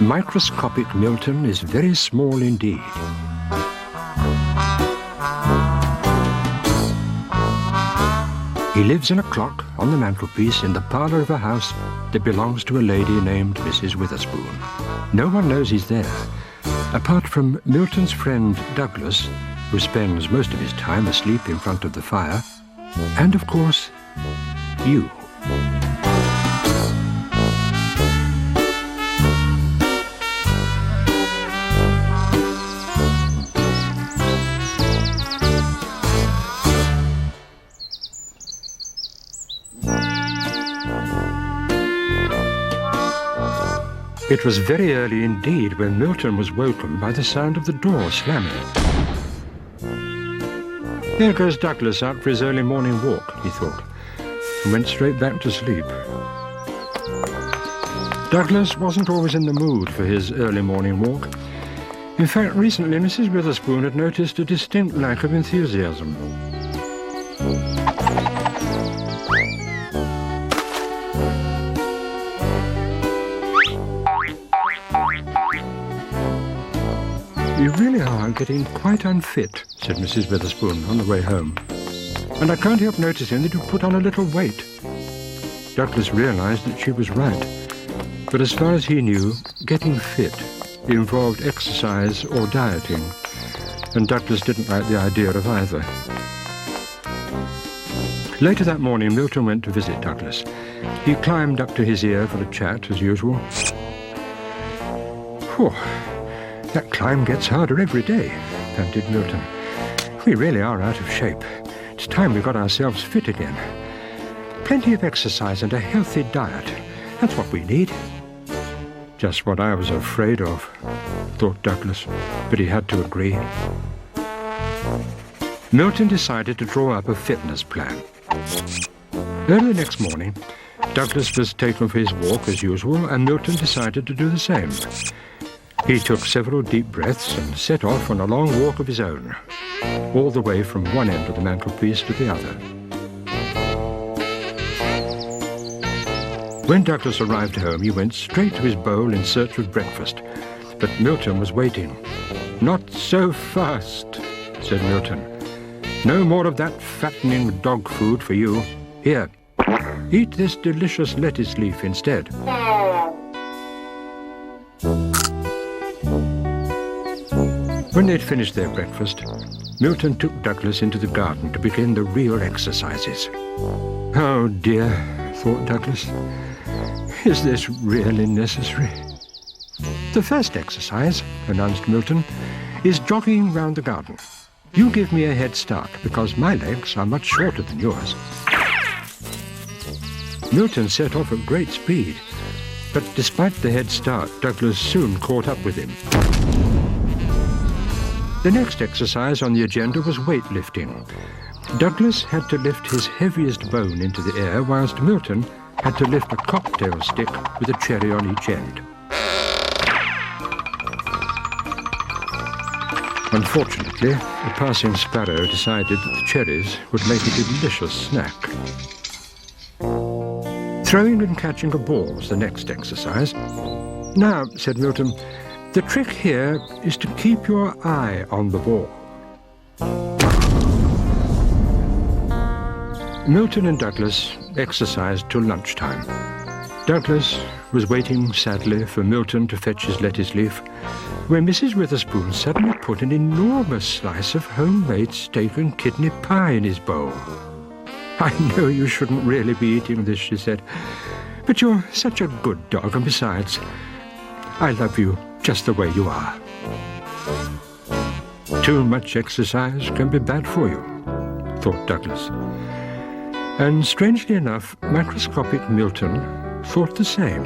Microscopic Milton is very small indeed. He lives in a clock on the mantelpiece in the parlour of a house that belongs to a lady named Mrs. Witherspoon. No one knows he's there, apart from Milton's friend Douglas, who spends most of his time asleep in front of the fire, and of course, you. It was very early indeed when Milton was woken by the sound of the door slamming. Here goes Douglas out for his early morning walk, he thought, and went straight back to sleep. Douglas wasn't always in the mood for his early morning walk. In fact, recently Mrs. Witherspoon had noticed a distinct lack of enthusiasm. "You really are getting quite unfit," said Mrs. Witherspoon on the way home. "And I can't help noticing that you've put on a little weight." Douglas realized that she was right. But as far as he knew, getting fit involved exercise or dieting, and Douglas didn't like the idea of either. Later that morning, Milton went to visit Douglas. He climbed up to his ear for a chat, as usual. "Whew. That climb gets harder every day," panted Milton. "We really are out of shape. It's time we got ourselves fit again. Plenty of exercise and a healthy diet. That's what we need." "Just what I was afraid of," thought Douglas, but he had to agree. Milton decided to draw up a fitness plan. Early the next morning, Douglas was taken for his walk as usual, and Milton decided to do the same. He took several deep breaths and set off on a long walk of his own, all the way from one end of the mantelpiece to the other. When Douglas arrived home, he went straight to his bowl in search of breakfast, but Milton was waiting. "Not so fast," said Milton. "No more of that fattening dog food for you. Here, eat this delicious lettuce leaf instead." When they'd finished their breakfast, Milton took Douglas into the garden to begin the real exercises. "Oh dear," thought Douglas, "is this really necessary?" "The first exercise," announced Milton, "is jogging round the garden. You give me a head start, because my legs are much shorter than yours." Milton set off at great speed, but despite the head start, Douglas soon caught up with him. The next exercise on the agenda was weightlifting. Douglas had to lift his heaviest bone into the air, whilst Milton had to lift a cocktail stick with a cherry on each end. Unfortunately, a passing sparrow decided that the cherries would make a delicious snack. Throwing and catching a ball was the next exercise. "Now," said Milton, "the trick here is to keep your eye on the ball." Milton and Douglas exercised till lunchtime. Douglas was waiting sadly for Milton to fetch his lettuce leaf, when Mrs. Witherspoon suddenly put an enormous slice of homemade steak and kidney pie in his bowl. "I know you shouldn't really be eating this," she said, "but you're such a good dog, and besides, I love you just the way you are." Too much exercise can be bad for you, thought Douglas. And strangely enough, Microscopic Milton thought the same.